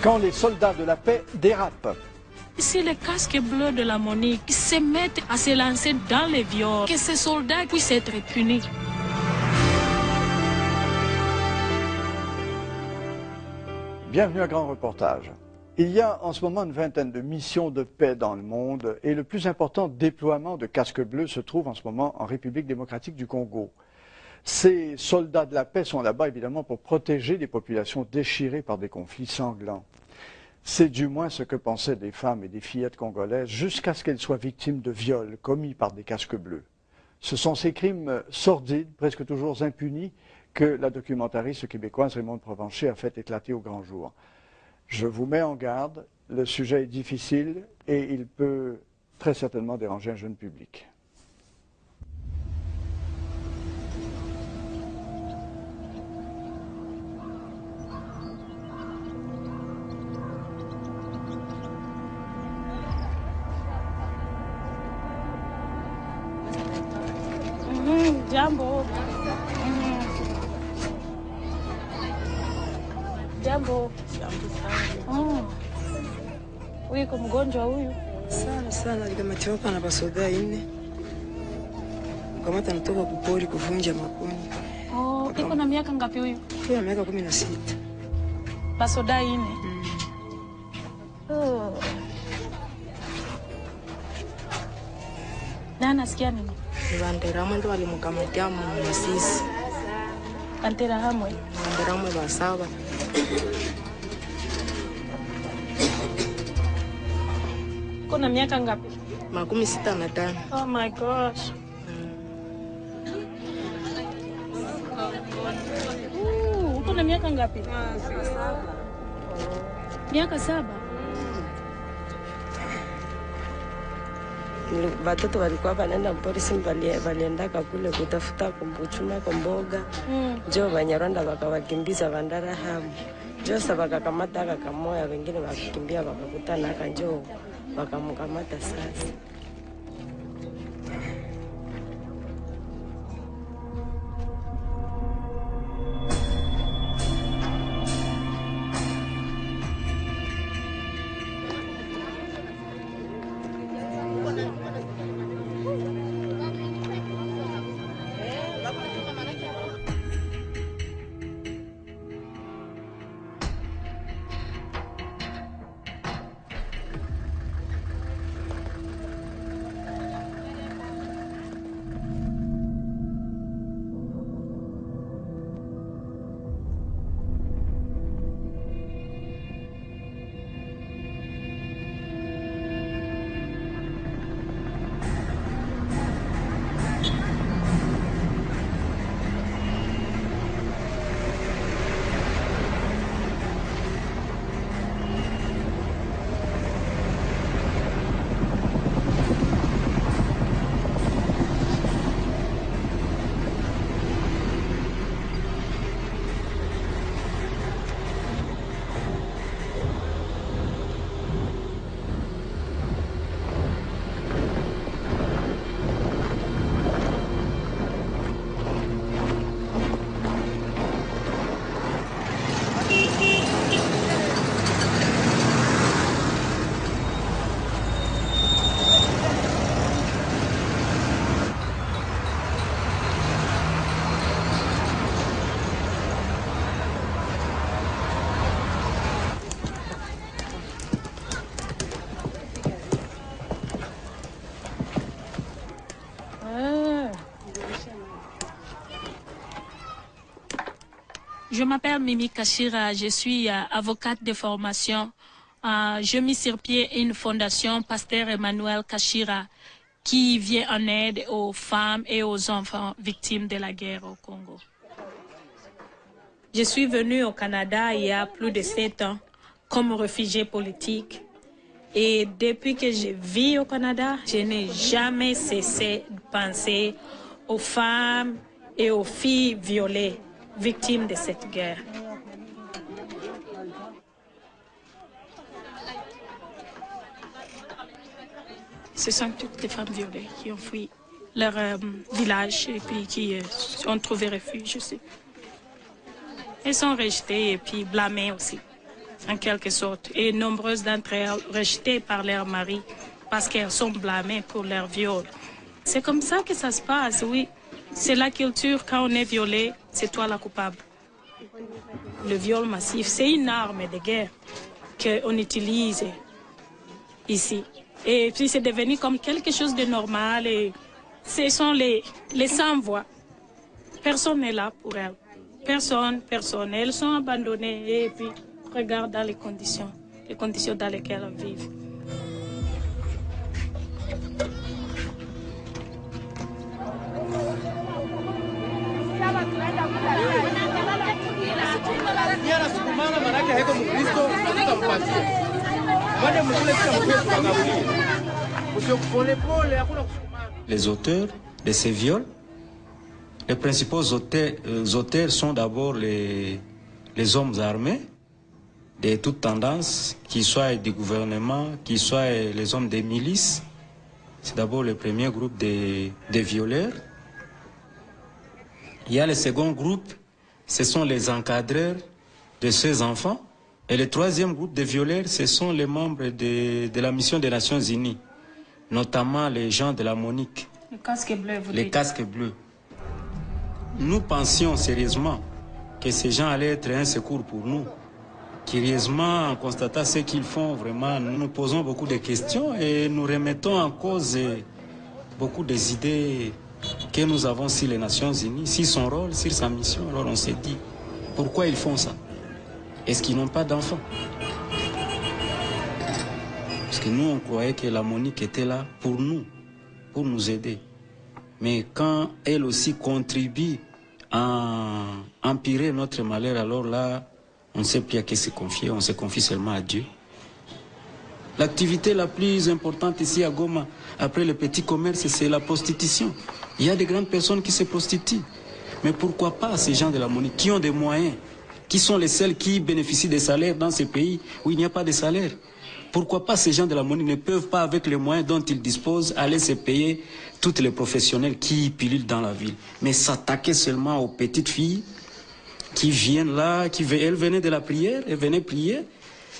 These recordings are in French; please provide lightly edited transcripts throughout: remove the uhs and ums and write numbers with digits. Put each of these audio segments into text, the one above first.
quand les soldats de la paix dérapent. C'est les casques bleus de la Monique qui se mettent à se lancer dans les viols, que ces soldats puissent être punis. Bienvenue à Grand Reportage. Il y a en ce moment une vingtaine de missions de paix dans le monde et le plus important déploiement de casques bleus se trouve en ce moment en République démocratique du Congo. Ces soldats de la paix sont là-bas évidemment pour protéger des populations déchirées par des conflits sanglants. C'est du moins ce que pensaient des femmes et des fillettes congolaises jusqu'à ce qu'elles soient victimes de viols commis par des casques bleus. Ce sont ces crimes sordides, presque toujours impunis, que la documentariste québécoise Raymonde Provencher a fait éclater au grand jour. Je vous mets en garde, le sujet est difficile et il peut très certainement déranger un jeune public. Jambo. Jambo. Huyu yuko mgonjwa huyu. Sana alikamatiwa na basoda ine. Mkamata anatoka kupori kuvunja makoni. Iko na miaka ngapi huyu? Kwa miaka 16. Basoda ine. Na nasikia nini? Banderahamwe ndo walimkamatia Masisi. Banderahamwe? Banderahamwe basaba. Kuna miaka ngapi? 65. Oh my gosh. Uko na miaka ngapi? Miaka 7. Watoto walikuwa wanaenda polisi, waliendaka kule kutafuta kuchuna mboga. Njo Banyarwanda wakawakimbiza Banderahamwe. Njo sasa wakakamata aka kamoya, wengine wakakimbia wakakutana aka, njo wakamkamata sasa. Je m'appelle Mimi Kachira, je suis avocate de formation. Je mis sur pied une fondation Pasteur Emmanuel Kachira qui vient en aide aux femmes et aux enfants victimes de la guerre au Congo. Je suis venue au Canada il y a plus de 7 ans comme réfugiée politique. Et depuis que je vis au Canada, je n'ai jamais cessé de penser aux femmes et aux filles violées, victimes de cette guerre. Ce sont toutes les femmes violées qui ont fui leur village et puis qui ont trouvé refuge aussi. Elles sont rejetées et puis blâmées aussi. en quelque sorte, et nombreuses d'entre elles rejetées par leur mari parce qu'elles sont blâmées pour leur viol. C'est comme ça que ça se passe, oui. C'est la culture, quand on est violé, c'est toi la coupable. Le viol massif, c'est une arme de guerre qu'on utilise ici. Et puis c'est devenu comme quelque chose de normal et ce sont les sans-voix. Personne n'est là pour elles. Personne. Elles sont abandonnées et puis regarde dans les conditions dans lesquelles elles vivent. Les auteurs de ces viols, les principaux auteurs sont d'abord les hommes armés de toute tendance, qu'ils soient du gouvernement, qu'ils soient les hommes des milices. C'est d'abord le premier groupe des violeurs. Il y a le second groupe, ce sont les encadreurs de ces enfants. Et le troisième groupe de violeurs, ce sont les membres de la mission des Nations Unies, notamment les gens de la Monique. Les casques bleus, vous Les dites. casques bleus. Nous pensions sérieusement que ces gens allaient être un secours pour nous. Curieusement, en constatant ce qu'ils font, vraiment, nous nous posons beaucoup de questions et nous remettons en cause beaucoup des idées que nous avons sur les Nations Unies, sur son rôle, sur sa mission. Alors on s'est dit, pourquoi ils font ça? Est-ce qu'ils n'ont pas d'enfants? Parce que nous, on croyait que la Monique était là pour nous aider. Mais quand elle aussi contribue à empirer notre malheur, alors là, on ne sait plus à qui se confier, on se confie seulement à Dieu. L'activité la plus importante ici à Goma, après le petit commerce, c'est la prostitution. Il y a des grandes personnes qui se prostituent. Mais pourquoi pas ces gens de la Monique qui ont des moyens, qui sont les seuls qui bénéficient des salaires dans ces pays où il n'y a pas de salaire? Pourquoi pas ces gens de la Monique ne peuvent pas, avec les moyens dont ils disposent, aller se payer toutes les professionnels qui pilulent dans la ville, mais s'attaquer seulement aux petites filles qui viennent là, elles venaient de la prière, elles venaient prier.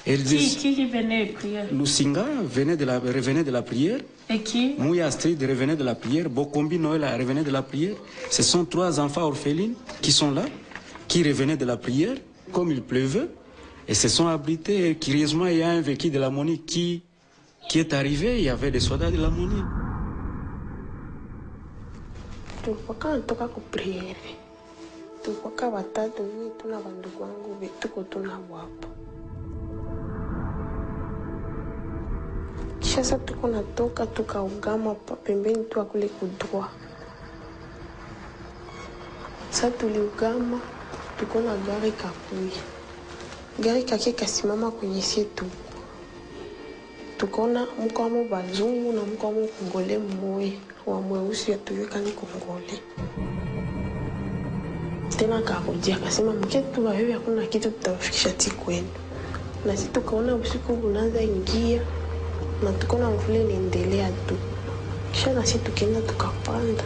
Qui venait prier? Lucinga revenait de la prière. Et qui? Mouya Astrid revenait de la prière. Bokombi Noël revenait de la prière. Ce sont 3 enfants orphelines qui sont là, qui revenaient de la prière, comme il pleuvait, et se sont abrités. Et curieusement, il y a un véhicule de la Monique qui est arrivé, il y avait des soldats de la Monique. Tukwaka watatu wetu na bandugu wangu tuko tunabo hapa. Kisha sasa tuko natoka tukaugama pembeni tu akule kudwa. Sasa tuliugama tuko na gari kakuya. Gari kake kasimama kwenye setu. Tukaona mkoamo bazungu na mkoamo kongole mmoja wa mweusi atuweka ni kongole. Tena akakuja akasema mketu wewe hakuna kitu tutafikisha kwenu. Na sisi tukaona usiku unaanza ingia na tukaona mvule inaendelea tu. Kisha na sisi tukaenda tukapanda.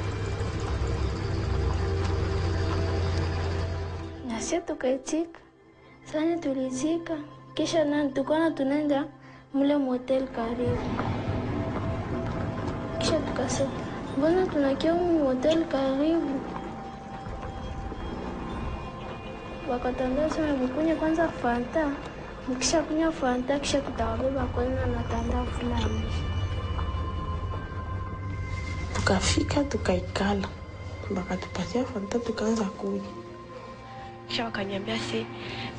Na sisi tukaitika. Sasa tulizika. Kisha na tukaona tunaenda mule motel karibu. Kisha tukasema mbona tunakia motel karibu? Wakatangaza mkunywe kwanza Fanta. Mkisha kunywa Fanta kisha tutawabeba kwanza na tanda fulani. Tukafika tukaikala. Bakatupatia Fanta tukaanza kunywa. Kisha wakaniambia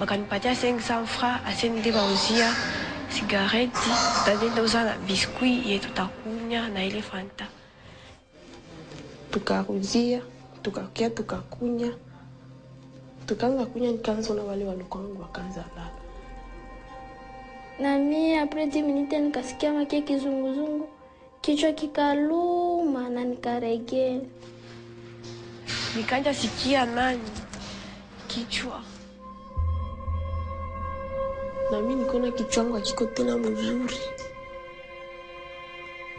wakanipatia 500 francs asende bauzia sigareti, tutaenda uza na biskuit yetu tutakunya na ile Fanta. Tukaruzia, tukakia tukakunya. Tukaanza kunya nikaanza na wale walikuwa wangu wakaanza lala. Na mimi après 10 minutes nikasikia makia kizunguzungu. Kichwa kikaluma na nikaregea. Nikaanza sikia nani kichwa. Na mimi nikaona kichwa changu hakiko tena mzuri.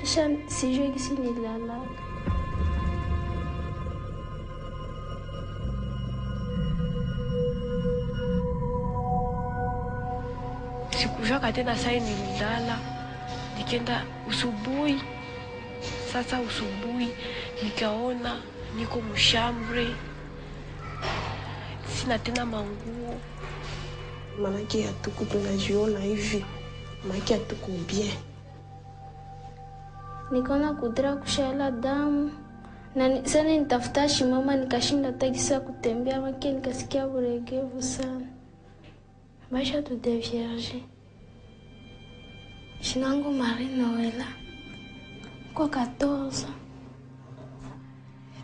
Kisha sijui kisi nilala. kufika tena sai nililala, nikenda usubuhi. Sasa usubuhi nikaona niko mshambre, sina tena manguo. Manake hatuko tunajiona hivi, manake hatuko bien. Nikaona kudra kushala damu na sana nitafuta shimama, nikashinda takisa kutembea, manake nikasikia uregevu sana. Maisha tu de vierge. Shinangu Marie Noela kwa 14.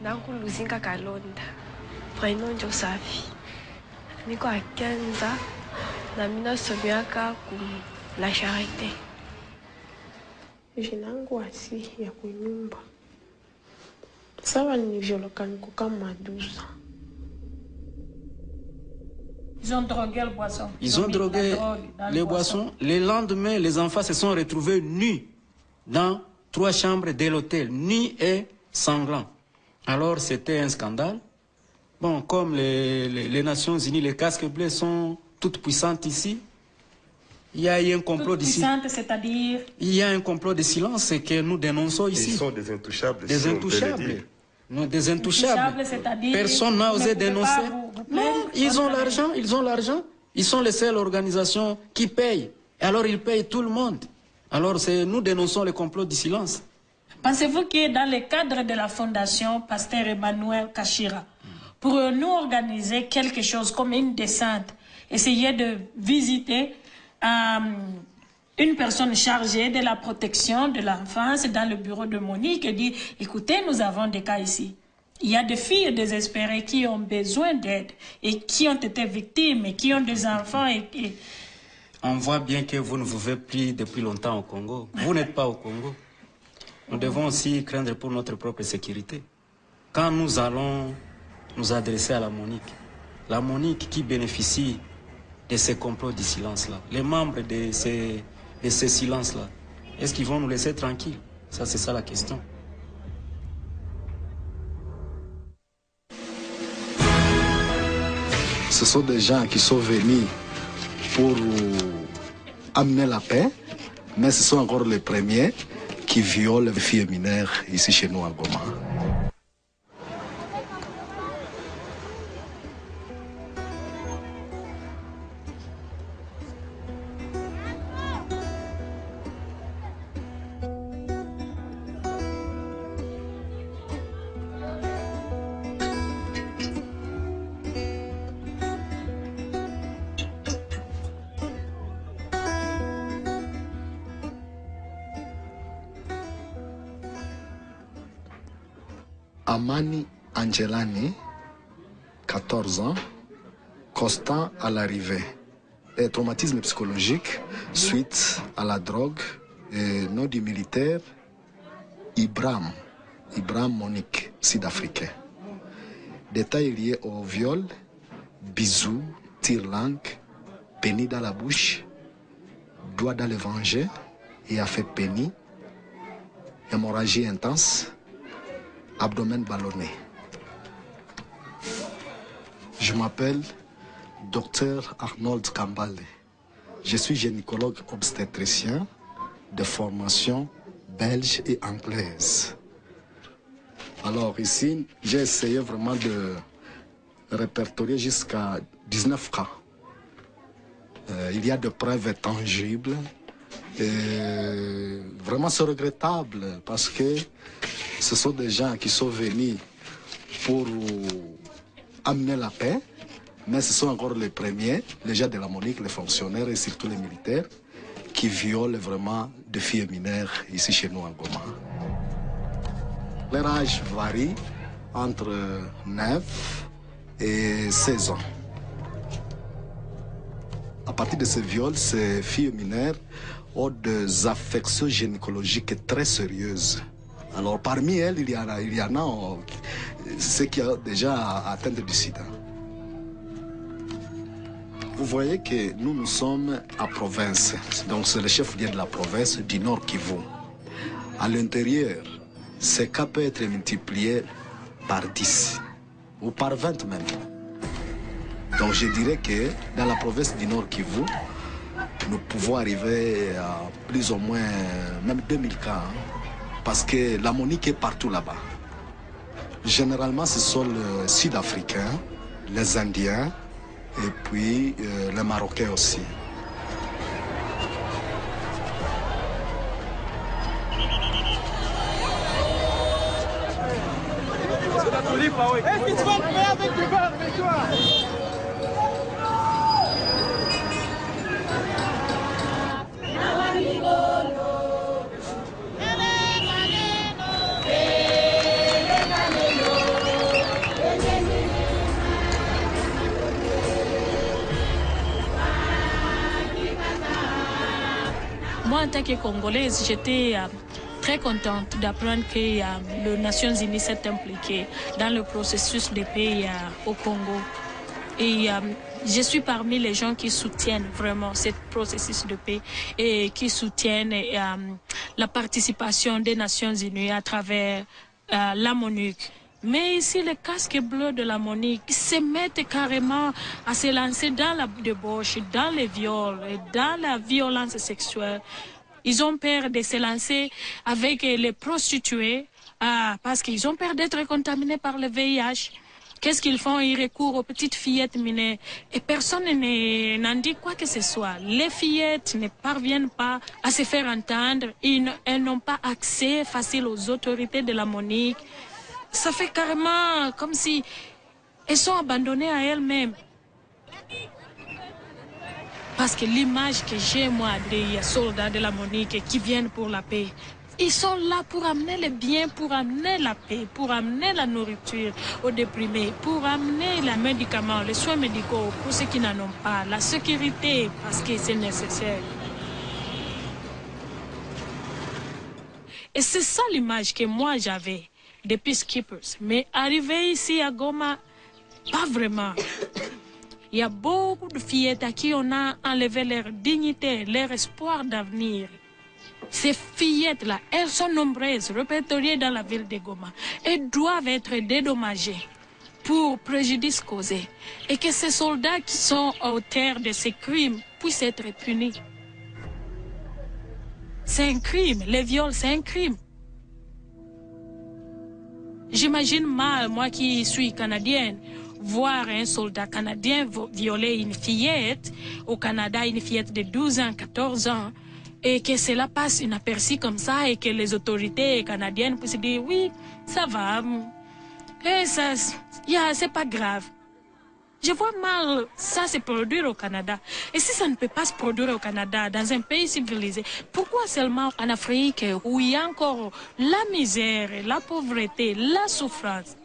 Nangu Luzinga Kalonda, prénom njo Safi. Niko a 15 na mina somiaka ku La Charité. Jinangu asi ya kunyumba. Sawa nilivyoloka niko kama 12. Ils ont drogué le boisson. Ils ont drogué les boissons. Le lendemain, les enfants se sont retrouvés nus dans 3 chambres de l'hôtel, nus et sanglants. Alors c'était un scandale. Bon, comme les Nations Unies, les casques bleus sont toutes puissantes ici, il y a eu un complot d'ici. C'est-à-dire? Il y a un complot de silence que nous dénonçons ici. Ils sont des intouchables. Des intouchables. Non, des intouchables. Personne n'a osé dénoncer. Non, ils ont l'argent, ils ont l'argent. Ils sont les seules organisations qui payent. Alors ils payent tout le monde. Alors nous dénonçons le complot du silence. Pensez-vous que dans le cadre de la fondation Pasteur Emmanuel Kachira, pour nous organiser quelque chose comme une descente, essayer de visiter une personne chargée de la protection de l'enfance dans le bureau de Monique et dit, écoutez, nous avons des cas ici. Il y a des filles désespérées qui ont besoin d'aide et qui ont été victimes et qui ont des enfants. On voit bien que vous ne vivez plus depuis longtemps au Congo. Vous n'êtes pas au Congo. Nous devons aussi craindre pour notre propre sécurité. Quand nous allons nous adresser à la Monique qui bénéficie de ces complots du silence-là, les membres de ces silences-là, est-ce qu'ils vont nous laisser tranquilles? Ça, c'est ça la question. Ce sont des gens qui sont venus pour amener la paix, mais ce sont encore les premiers qui violent les filles mineures ici chez nous à Goma. Amani Angelani, 14 ans, constant à l'arrivée. Et traumatisme psychologique suite à la drogue, et nom du militaire, Ibrahim Monique, sud-africain. Détails liés au viol, bisous, tire-langue, pénis dans la bouche, doigt dans le venger et a fait pénis, hémorragie intense, abdomen ballonné. Je m'appelle Dr Arnold Kambale. Je suis gynécologue obstétricien de formation belge et anglaise. Alors ici, j'ai essayé vraiment de répertorier jusqu'à 19 cas. Il y a des preuves tangibles. Et vraiment c'est regrettable parce que ce sont des gens qui sont venus pour amener la paix, mais ce sont encore les premiers, les gens de la Monique, les fonctionnaires et surtout les militaires, qui violent vraiment des filles mineures ici chez nous en Goma. Leur âge varie entre 9 et 16 ans. À partir de ces viols, ces filles mineures ont des affections gynécologiques très sérieuses. Alors parmi elles, il y en a ceux qui ont déjà atteint du sida. Vous voyez que nous sommes à province. Donc c'est le chef-lieu de la province du Nord Kivu. À l'intérieur, ces cas peuvent être multipliés par 10 ou par 20 même. Donc je dirais que dans la province du Nord Kivu, nous pouvons arriver à plus ou moins même 2000 cas, hein, parce que la monique est partout là-bas. Généralement, ce sont les Sud-Africains, les Indiens et puis les Marocains aussi. Est-ce que tu vas me faire avec le bar avec toi? Moi, en tant que Congolaise, j'étais très contente d'apprendre que les Nations Unies s'est impliquées dans le processus de paix au Congo. Et je suis parmi les gens qui soutiennent vraiment ce processus de paix et qui soutiennent la participation des Nations Unies à travers la MONUC. Mais ici, les casques bleus de la MONUC se mettent carrément à se lancer dans la débauche, dans les viols, dans la violence sexuelle. Ils ont peur de se lancer avec les prostituées parce qu'ils ont peur d'être contaminés par le VIH. Qu'est-ce qu'ils font? Ils recourent aux petites fillettes mineures et personne n'en dit quoi que ce soit. Les fillettes ne parviennent pas à se faire entendre. Elles n'ont pas accès facile aux autorités de la MONUC. Ça fait carrément comme si elles sont abandonnées à elles-mêmes. Parce que l'image que j'ai, moi, des soldats de la MONUC qui viennent pour la paix, ils sont là pour amener le bien, pour amener la paix, pour amener la nourriture aux déprimés, pour amener les médicaments, les soins médicaux pour ceux qui n'en ont pas, la sécurité parce que c'est nécessaire. Et c'est ça l'image que moi j'avais des peacekeepers. Mais arrivé ici à Goma, pas vraiment. Il y a beaucoup de fillettes à qui on a enlevé leur dignité, leur espoir d'avenir. Ces fillettes-là, elles sont nombreuses, répertoriées dans la ville de Goma. Elles doivent être dédommagées pour préjudice causé. Et que ces soldats qui sont auteurs de ces crimes puissent être punis. C'est un crime. Les viols, c'est un crime. J'imagine mal, moi qui suis canadienne, voir un soldat canadien violer une fillette au Canada, une fillette de 12 ans, 14 ans, et que cela passe inaperçu comme ça et que les autorités canadiennes puissent dire oui, ça va, et ça, c'est pas grave. Je vois mal ça se produire au Canada. Et si ça ne peut pas se produire au Canada, dans un pays civilisé, pourquoi seulement en Afrique où il y a encore la misère, la pauvreté, la souffrance?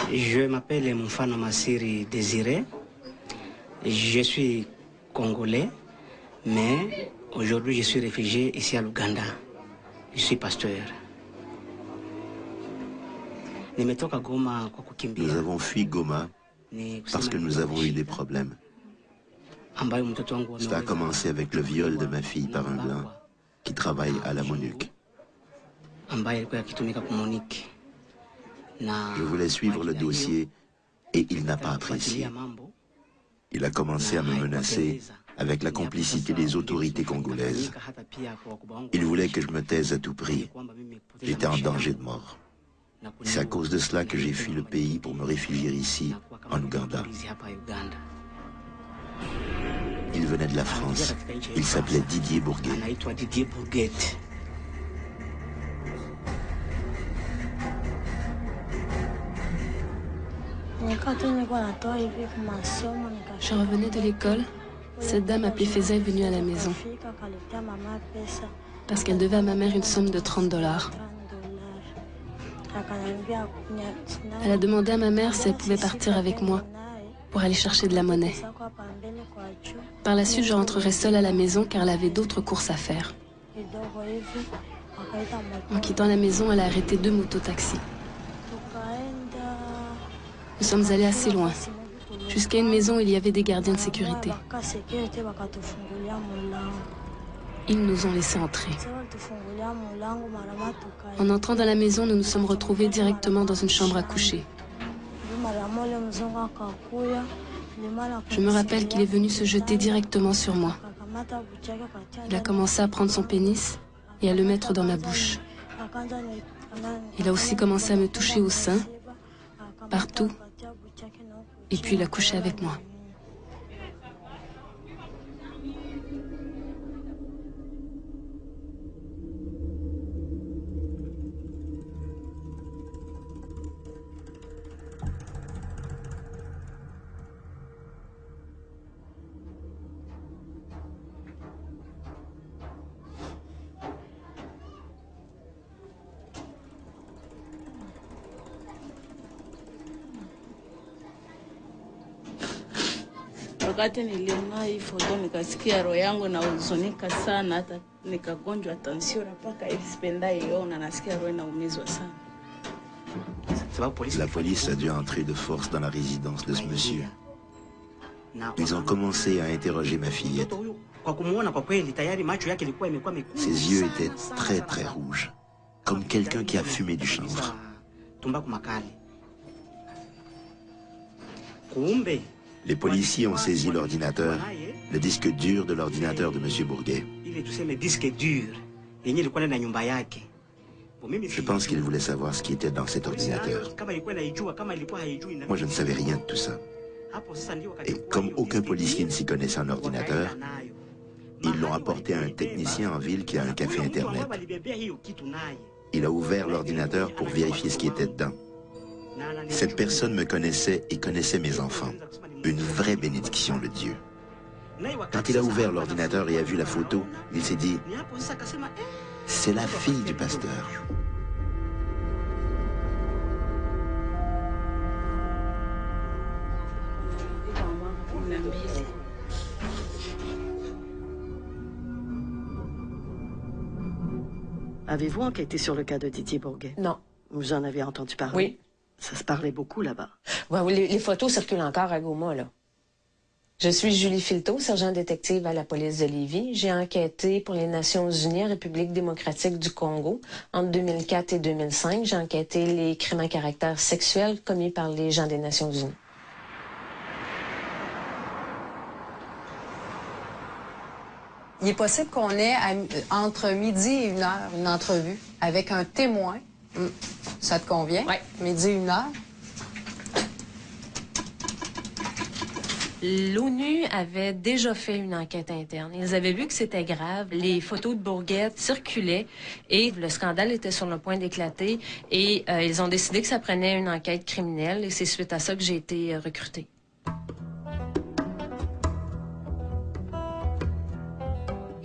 Je m'appelle Moufana Massiri Désiré. Je suis congolais, mais aujourd'hui je suis réfugié ici à l'Ouganda. Je suis pasteur. Nous avons fui Goma parce que nous avons eu des problèmes. Cela a commencé avec le viol de ma fille par un blanc qui travaille à la MONUC. Je voulais suivre le dossier et il n'a pas apprécié. Il a commencé à me menacer avec la complicité des autorités congolaises. Il voulait que je me taise à tout prix. J'étais en danger de mort. C'est à cause de cela que j'ai fui le pays pour me réfugier ici, en Ouganda. Il venait de la France. Il s'appelait Didier Bourguet. Je revenais de l'école. Cette dame appelée Feza est venue à la maison parce qu'elle devait à ma mère une somme de $30. Elle a demandé à ma mère si elle pouvait partir avec moi pour aller chercher de la monnaie. Par la suite, je rentrerai seule à la maison car elle avait d'autres courses à faire. En quittant la maison, elle a arrêté 2 mototaxis. Nous sommes allés assez loin, jusqu'à une maison où il y avait des gardiens de sécurité. Ils nous ont laissés entrer. En entrant dans la maison, nous nous sommes retrouvés directement dans une chambre à coucher. Je me rappelle qu'il est venu se jeter directement sur moi. Il a commencé à prendre son pénis et à le mettre dans ma bouche. Il a aussi commencé à me toucher au sein, partout, et puis il a couché avec moi. Wakati niliona hii foto nikasikia roho yangu na huzunika sana, hata nikagonjwa tension mpaka hivi sipendaiona, nasikia roho inaumizwa sana. La police a dû entrer de force dans la résidence de ce monsieur. Ils ont commencé à interroger ma fillette. Ses yeux étaient très très rouges, comme quelqu'un qui a fumé du chanvre. Les policiers ont saisi l'ordinateur, le disque dur de l'ordinateur de M. Bourguet. Je pense qu'il voulait savoir ce qui était dans cet ordinateur. Moi, je ne savais rien de tout ça. Et comme aucun policier ne s'y connaissait en ordinateur, ils l'ont apporté à un technicien en ville qui a un café Internet. Il a ouvert l'ordinateur pour vérifier ce qui était dedans. Cette personne me connaissait et connaissait mes enfants. Une vraie bénédiction de Dieu. Quand il a ouvert l'ordinateur et a vu la photo, il s'est dit, c'est la fille du pasteur. Avez-vous enquêté sur le cas de Didier Bourguet? Non. Vous en avez entendu parler? Oui. Ça se parlait beaucoup là-bas. Ouais, les photos circulent encore à Goma, là. Je suis Julie Filteau, sergent détective à la police de Lévis. J'ai enquêté pour les Nations Unies en République démocratique du Congo. Entre 2004 et 2005, j'ai enquêté les crimes à caractère sexuel commis par les gens des Nations Unies. Il est possible qu'on ait entre midi et 1 heure une entrevue avec un témoin. Ça te convient? Oui. Midi, 1 heure. L'ONU avait déjà fait une enquête interne. Ils avaient vu que c'était grave. Les photos de Bourguet circulaient et le scandale était sur le point d'éclater. Et ils ont décidé que ça prenait une enquête criminelle et c'est suite à ça que j'ai été recrutée.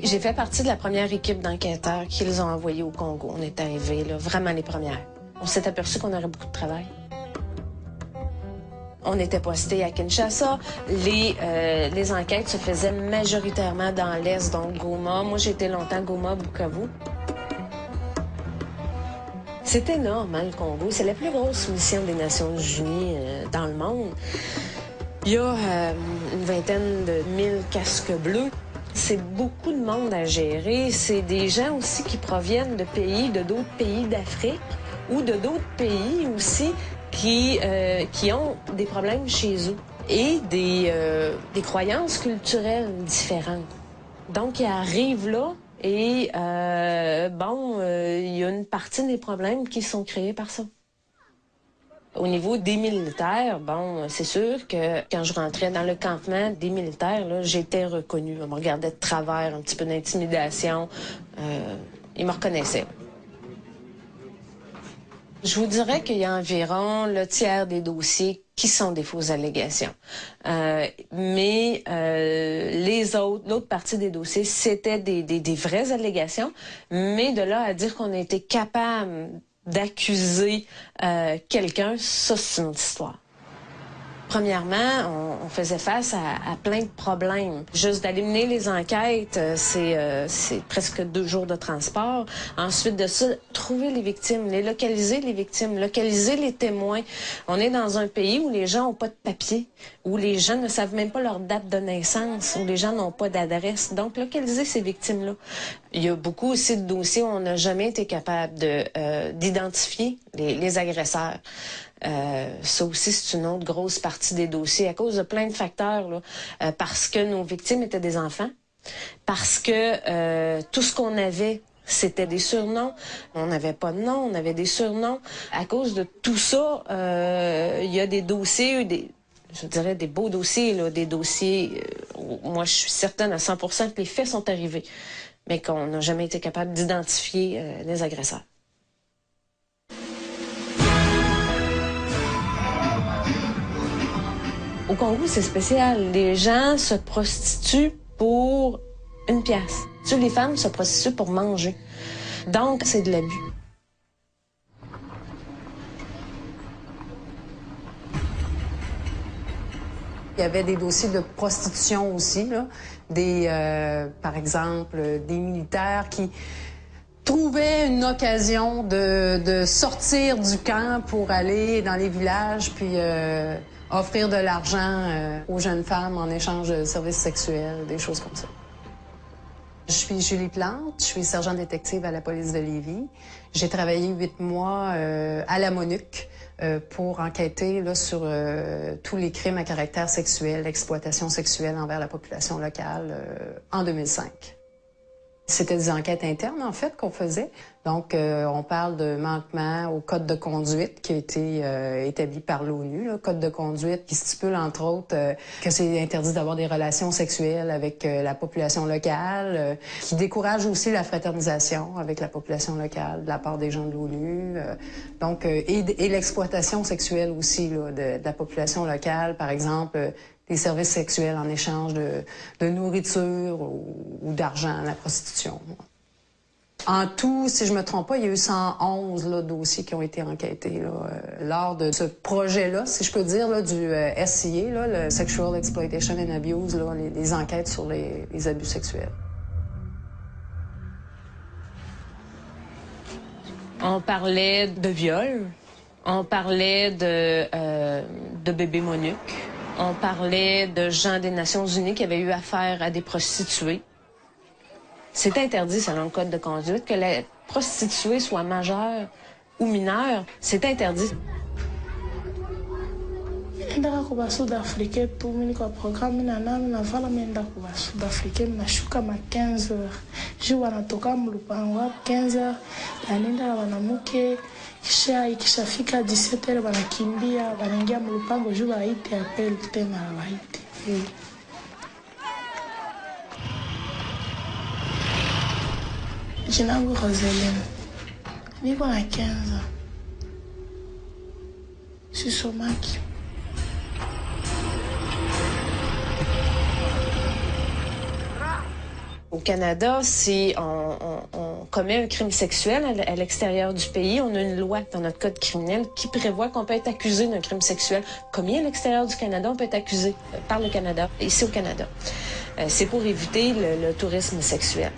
J'ai fait partie de la première équipe d'enquêteurs qu'ils ont envoyée au Congo. On est arrivés, là, vraiment les premières. On s'est aperçu qu'on aurait beaucoup de travail. On était postés à Kinshasa. Les enquêtes se faisaient majoritairement dans l'Est, donc Goma. Moi, j'étais longtemps Goma, Bukavu. C'est énorme, hein, le Congo. C'est la plus grosse mission des Nations Unies dans le monde. Il y a une vingtaine de 1000 casques bleus. C'est beaucoup de monde à gérer. C'est des gens aussi qui proviennent de pays, de d'autres pays d'Afrique ou de d'autres pays aussi qui ont des problèmes chez eux et des croyances culturelles différentes. Donc, ils arrivent là et, il y a une partie des problèmes qui sont créés par ça. Au niveau des militaires, c'est sûr que quand je rentrais dans le campement des militaires, là, j'étais reconnue. On me regardait de travers, un petit peu d'intimidation. Ils me reconnaissaient. Je vous dirais qu'il y a environ le tiers des dossiers qui sont des fausses allégations. Mais l'autre partie des dossiers, c'était des vraies allégations, mais de là à dire qu'on a été capable d'accuser quelqu'un, ça c'est une autre histoire. Premièrement, on faisait face à plein de problèmes. Juste d'aller mener les enquêtes, c'est presque 2 jours de transport. Ensuite de ça, trouver les victimes, localiser les témoins. On est dans un pays où les gens n'ont pas de papier, où les gens ne savent même pas leur date de naissance, où les gens n'ont pas d'adresse. Donc, localiser ces victimes-là. Il y a beaucoup aussi de dossiers où on n'a jamais été capable d'identifier les agresseurs. Ça aussi, c'est une autre grosse partie des dossiers à cause de plein de facteurs, là, parce que nos victimes étaient des enfants, parce que tout ce qu'on avait, c'était des surnoms. On n'avait pas de nom, on avait des surnoms. À cause de tout ça, il y a des dossiers, je dirais des beaux dossiers, là, des dossiers où moi je suis certaine à 100% que les faits sont arrivés, mais qu'on n'a jamais été capable d'identifier les agresseurs. Au Congo, c'est spécial. Les gens se prostituent pour 1 pièce. Les femmes se prostituent pour manger. Donc, c'est de l'abus. Il y avait des dossiers de prostitution aussi, là. Par exemple, des militaires qui trouvaient une occasion de sortir du camp pour aller dans les villages, puis offrir de l'argent aux jeunes femmes en échange de services sexuels, des choses comme ça. Je suis Julie Plante, je suis sergent détective à la police de Lévis. J'ai travaillé 8 mois à la MONUC pour enquêter là, sur tous les crimes à caractère sexuel, exploitation sexuelle envers la population locale en 2005. C'était des enquêtes internes, en fait, qu'on faisait. Donc, on parle de manquement au code de conduite qui a été établi par l'ONU. Le code de conduite qui stipule, entre autres, que c'est interdit d'avoir des relations sexuelles avec la population locale, qui décourage aussi la fraternisation avec la population locale de la part des gens de l'ONU. Donc, et l'exploitation sexuelle aussi là, de la population locale, par exemple, des services sexuels en échange de nourriture ou d'argent, la prostitution. En tout, si je me trompe pas, il y a eu 111 là, dossiers qui ont été enquêtés là, lors de ce projet-là, si je peux dire, là, du SCA, là, le Sexual Exploitation and Abuse, là, les enquêtes sur les abus sexuels. On parlait de viol, on parlait de bébés MONUC. On parlait de gens des Nations Unies qui avaient eu affaire à des prostituées. C'est interdit, selon le code de conduite, que la prostituée soit majeure ou mineure. C'est interdit. Ndaka kuba Sud-Africain tu mimi kwa programu na nami navala menda kuba Sud-Africain nashuka ma 15h. Je wanatoka mlupango 15h na nenda wanamuke kisha ikishafika 17h wanakimbia wanaingia mlupango juu waite appel tena waite. Jina langu Roseline. Niko na 15 ans. Je suis somaki. Au Canada, si on commet un crime sexuel à l'extérieur du pays, on a une loi dans notre code criminel qui prévoit qu'on peut être accusé d'un crime sexuel commis à l'extérieur du Canada. On peut être accusé par le Canada, ici au Canada. C'est pour éviter le tourisme sexuel.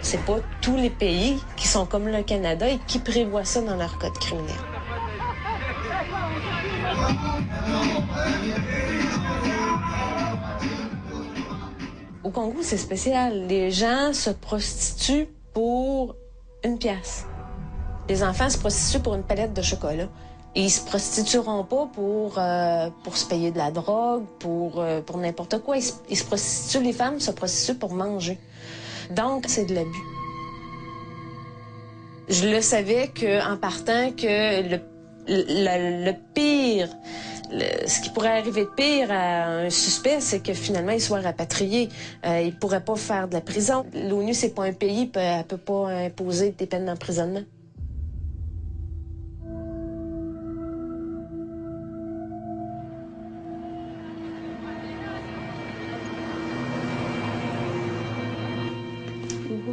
C'est pas tous les pays qui sont comme le Canada et qui prévoient ça dans leur code criminel. Au Congo, c'est spécial. Les gens se prostituent pour 1 pièce. Les enfants se prostituent pour une palette de chocolat. Et ils se prostitueront pas pour se payer de la drogue, pour n'importe quoi. Ils se prostituent, les femmes se prostituent pour manger. Donc, c'est de l'abus. Je le savais qu'en partant, que le pire... ce qui pourrait arriver de pire à un suspect, c'est que finalement, il soit rapatrié. Il ne pourrait pas faire de la prison. L'ONU, c'est pas un pays, elle ne peut pas imposer des peines d'emprisonnement.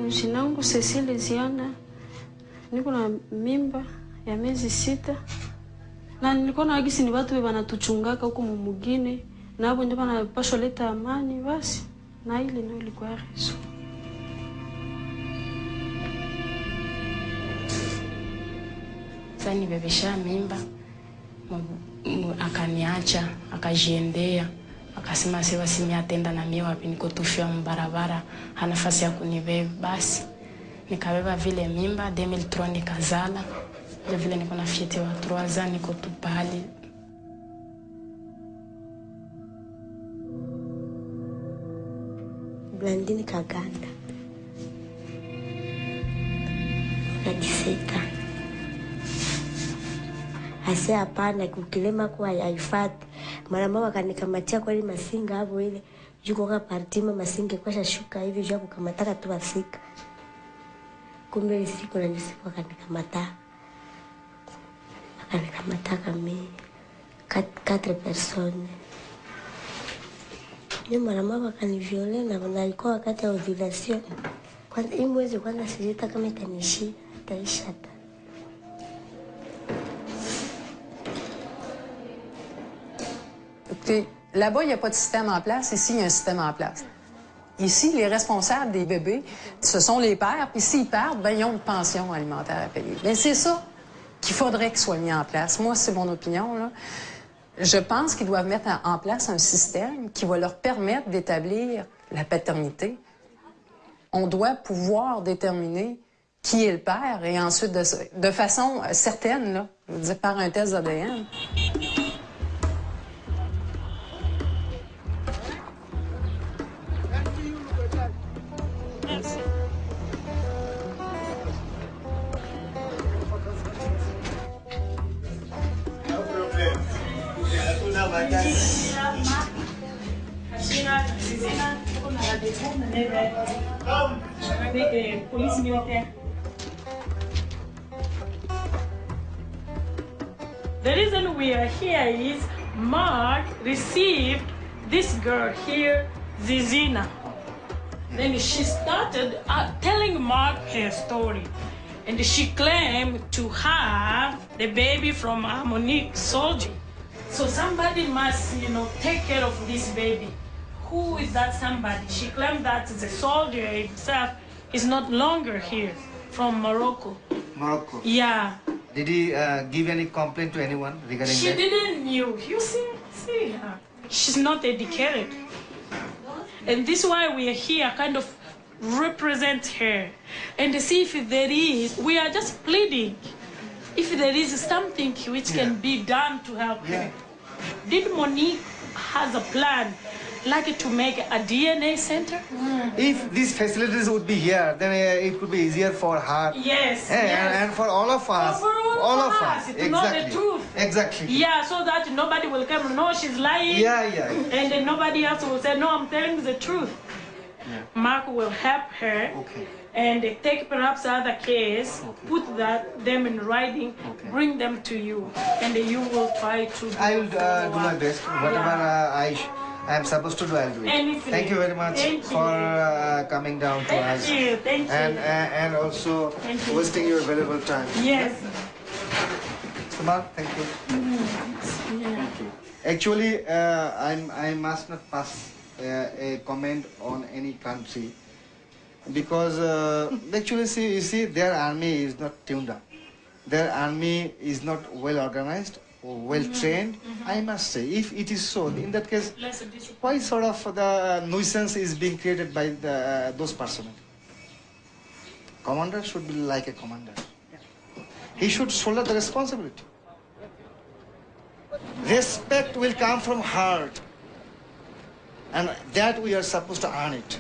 Jina langu Cecile Ziana, niko na mimba ya miezi 6 na nilikuwa na agisi ni watu wanatuchungaka huko mumugine na hapo ndio wanapaswa leta amani basi, na ile ndio ilikuwa reason. Sasa nibebesha mimba, akaniacha, akajiendea, akasema sewa simi atenda na mimi wapi, niko tufia mbarabara, hana nafasi ya kunibeba. Basi nikabeba vile mimba 2003 nikazala. Ndio vile niko na fiete wa 3 ans, niko tu pale. Blandine Kaganda. Najiseka. Ase hapana kukilema kwa haifati. Mara mama kanikamatia kwa ile masinga hapo ile. Juko kwa partima masinga kwa shuka hivi jua kukamataka tu afika. Kumbe ile siku na siku akanikamata. Akanikamata mimi 4 personnes. Yeye mara mama kaniviole na nalikuwa wakati wa ovulation. Kwanza hii mwezi kwanza sijita kama itanishi taisha hata. Là-bas, il n'y a pas de système en place. Ici, il y a un système en place. Ici, les responsables des bébés, ce sont les pères. Puis s'ils partent, ben, ils ont une pension alimentaire à payer. Mais c'est ça qu'il faudrait qu'il soit mis en place. Moi, c'est mon opinion, là. Je pense qu'ils doivent mettre en place un système qui va leur permettre d'établir la paternité. On doit pouvoir déterminer qui est le père et ensuite, de façon certaine, là, je veux dire, par un test d'ADN. Police militaire. The reason we are here is Mark received this girl here, Zizina. Then she started telling Mark her story. And she claimed to have the baby from a Monique soldier. So somebody must, take care of this baby. Who is that somebody? She claimed that the soldier himself is not longer here, from Morocco. Morocco? Yeah. Did he give any complaint to anyone regarding She that? didn't know. You see her. She's not educated. And this is why we are here, kind of represent her. And to see if there is, we are just pleading, if there is something which can be done to help her. Did Monique has a plan, like to make a DNA center? If these facilities would be here, then it could be easier for her. Yes. And for all of us. For all of us. To Exactly. know the truth. Exactly. Yeah, so that nobody will come, no, she's lying. Yeah. And then nobody else will say, no, I'm telling the truth. Yeah. Mark will help her. Okay. And take perhaps other case, put them in writing, bring them to you, and you will try to do I will do my best. Whatever I am supposed to do, I'll do it. Anything. Thank you very much for coming down to us. Thank you. And also wasting your valuable time. Yes. Samar, thank you. Thank you. Actually, I must not pass a comment on any country. Because actually, you see, their army is not tuned up. Their army is not well organized or well trained. I must say, if it is so, in that case, why sort of the nuisance is being created by those personnel? Commander should be like a commander. He should shoulder the responsibility. Respect will come from heart, and that we are supposed to earn it.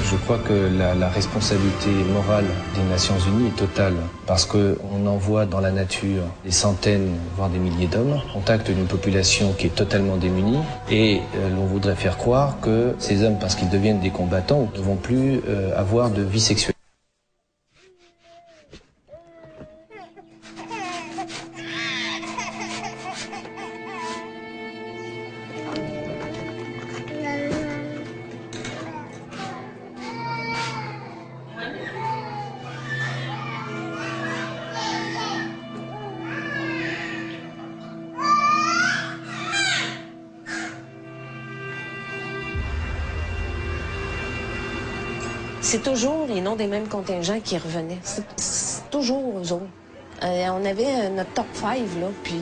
Je crois que la responsabilité morale des Nations Unies est totale parce qu'on envoie dans la nature des centaines, voire des milliers d'hommes au contact d'une population qui est totalement démunie et l'on voudrait faire croire que ces hommes, parce qu'ils deviennent des combattants, ne vont plus avoir de vie sexuelle. c'est toujours les noms des mêmes contingents qui revenaient. C'est toujours eux autres. On avait notre top 5, là, puis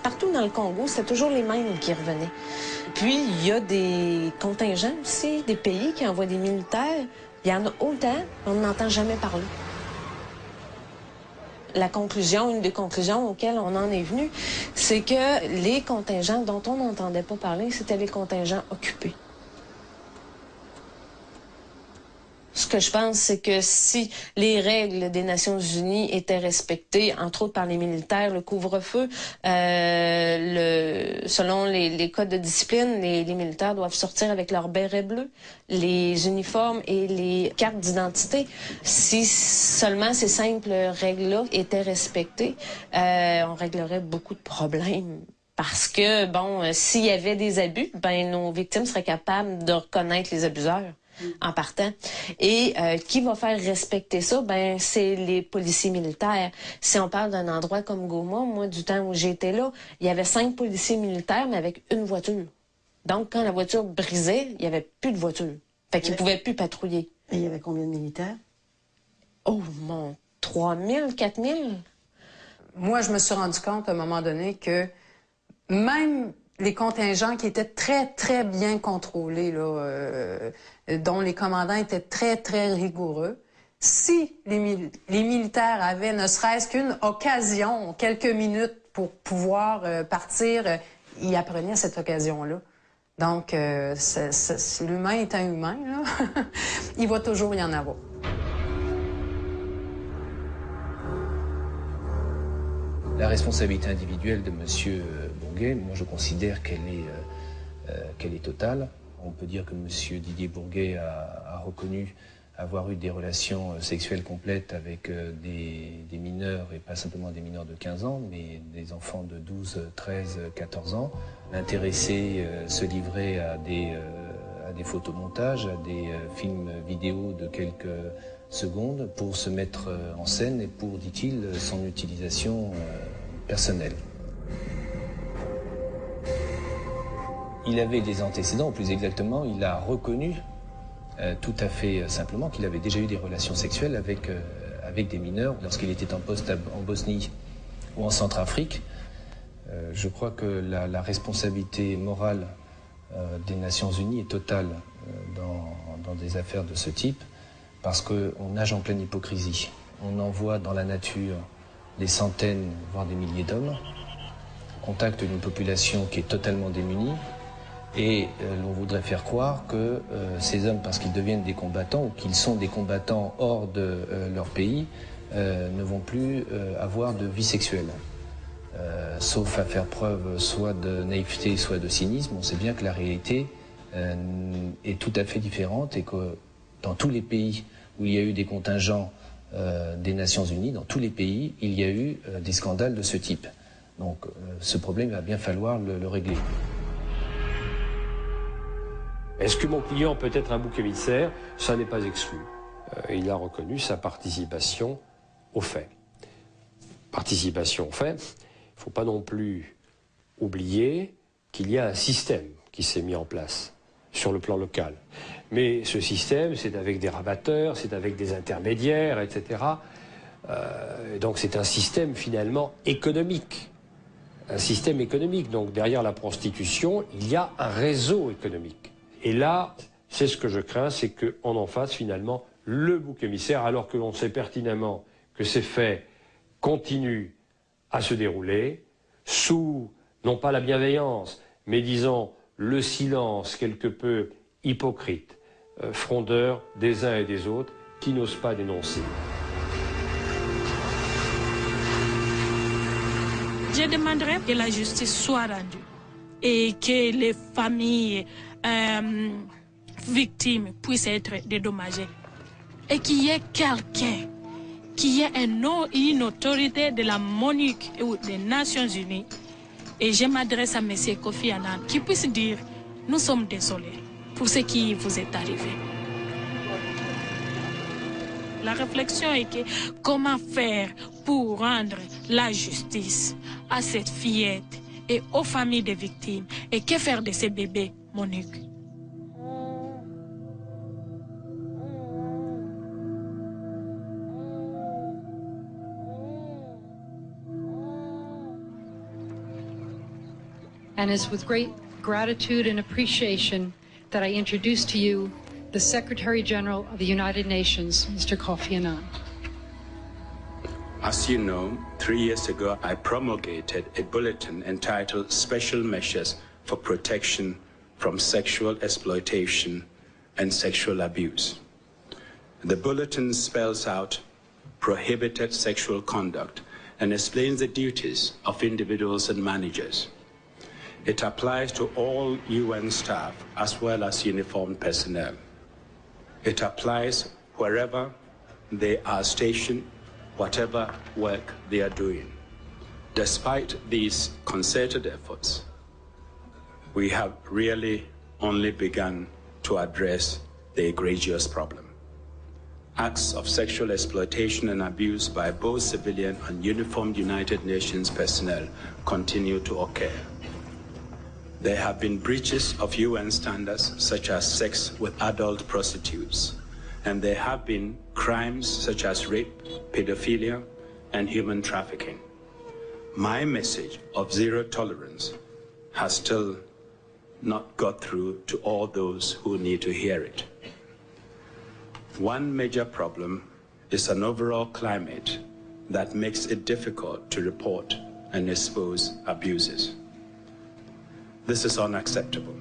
partout dans le Congo, c'était toujours les mêmes qui revenaient. Puis, il y a des contingents aussi, des pays qui envoient des militaires. Il y en a autant, on n'entend jamais parler. Une des conclusions auxquelles on en est venu, c'est que les contingents dont on n'entendait pas parler, c'était les contingents occupés. Ce que je pense, c'est que si les règles des Nations Unies étaient respectées, entre autres par les militaires, le couvre-feu, selon les codes de discipline, les militaires doivent sortir avec leur béret bleu, les uniformes et les cartes d'identité. Si seulement ces simples règles-là étaient respectées, on réglerait beaucoup de problèmes. Parce que, bon, s'il y avait des abus, ben nos victimes seraient capables de reconnaître les abuseurs en partant. Et qui va faire respecter ça? Ben, c'est les policiers militaires. Si on parle d'un endroit comme Goma, moi, du temps où j'étais là, il y avait 5 policiers militaires, mais avec une voiture. Donc, quand la voiture brisait, il n'y avait plus de voiture. Fait qu'ils ne pouvaient plus patrouiller. Et il y avait combien de militaires? Oh, mon, 3000, 4000? Moi, je me suis rendu compte à un moment donné que même les contingents qui étaient très, très bien contrôlés, là, dont les commandants étaient très, très rigoureux, si les militaires avaient ne serait-ce qu'une occasion, quelques minutes pour pouvoir partir, ils apprenaient cette occasion-là. Donc, l'humain étant humain, là, il va toujours y en avoir. La responsabilité individuelle de M. Bourguet, moi je considère qu'elle est totale. On peut dire que M. Didier Bourguet a reconnu avoir eu des relations sexuelles complètes avec des mineurs, et pas simplement des mineurs de 15 ans, mais des enfants de 12, 13, 14 ans. L'intéressé se livrait à des photomontages, à des films vidéo de quelques secondes pour se mettre en scène et pour, dit-il, son utilisation personnelle. Il avait des antécédents, ou plus exactement, il a reconnu tout à fait simplement qu'il avait déjà eu des relations sexuelles avec des mineurs lorsqu'il était en poste en Bosnie ou en Centrafrique. Je crois que la responsabilité morale des Nations Unies est totale dans des affaires de ce type, parce qu'on nage en pleine hypocrisie. On envoie dans la nature des centaines, voire des milliers d'hommes, au contact d'une population qui est totalement démunie, et l'on voudrait faire croire que ces hommes, parce qu'ils deviennent des combattants ou qu'ils sont des combattants hors de leur pays, ne vont plus avoir de vie sexuelle. Sauf à faire preuve soit de naïveté, soit de cynisme. On sait bien que la réalité est tout à fait différente, et que dans tous les pays où il y a eu des contingents des Nations Unies, dans tous les pays, il y a eu des scandales de ce type. Donc ce problème, il va bien falloir le régler. Est-ce que mon client peut être un bouc émissaire? Ça n'est pas exclu. Il a reconnu sa participation aux faits. Participation aux faits, il ne faut pas non plus oublier qu'il y a un système qui s'est mis en place sur le plan local. Mais ce système, c'est avec des rabatteurs, c'est avec des intermédiaires, etc. Donc c'est un système finalement économique. Un système économique. Donc derrière la prostitution, il y a un réseau économique. Et là, c'est ce que je crains, c'est qu'on en fasse finalement le bouc émissaire, alors que l'on sait pertinemment que ces faits continuent à se dérouler sous, non pas la bienveillance, mais disons le silence quelque peu hypocrite, frondeur des uns et des autres, qui n'osent pas dénoncer. Je demanderais que la justice soit rendue et que les familles victimes puissent être dédommagées. Et qu'il y ait quelqu'un, qu'il y ait une autorité de la MONUC ou des Nations Unies, et je m'adresse à M. Kofi Annan, qui puisse dire: nous sommes désolés pour ce qui vous est arrivé. La réflexion est que comment faire pour rendre la justice à cette fillette et aux familles des victimes, et que faire de ces bébés MONUC. And it's with great gratitude and appreciation that I introduce to you the Secretary General of the United Nations, Mr. Kofi Annan. As you know, 3 years ago, I promulgated a bulletin entitled Special Measures for Protection from Sexual Exploitation and Sexual Abuse. The bulletin spells out prohibited sexual conduct and explains the duties of individuals and managers. It applies to all UN staff as well as uniformed personnel. It applies wherever they are stationed, whatever work they are doing. Despite these concerted efforts, we have really only begun to address the egregious problem. Acts of sexual exploitation and abuse by both civilian and uniformed United Nations personnel continue to occur. There have been breaches of UN standards such as sex with adult prostitutes, and there have been crimes such as rape, pedophilia, and human trafficking. My message of zero tolerance has still not got through to all those who need to hear it. One major problem is an overall climate that makes it difficult to report and expose abuses. This is unacceptable.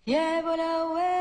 Yeah, but I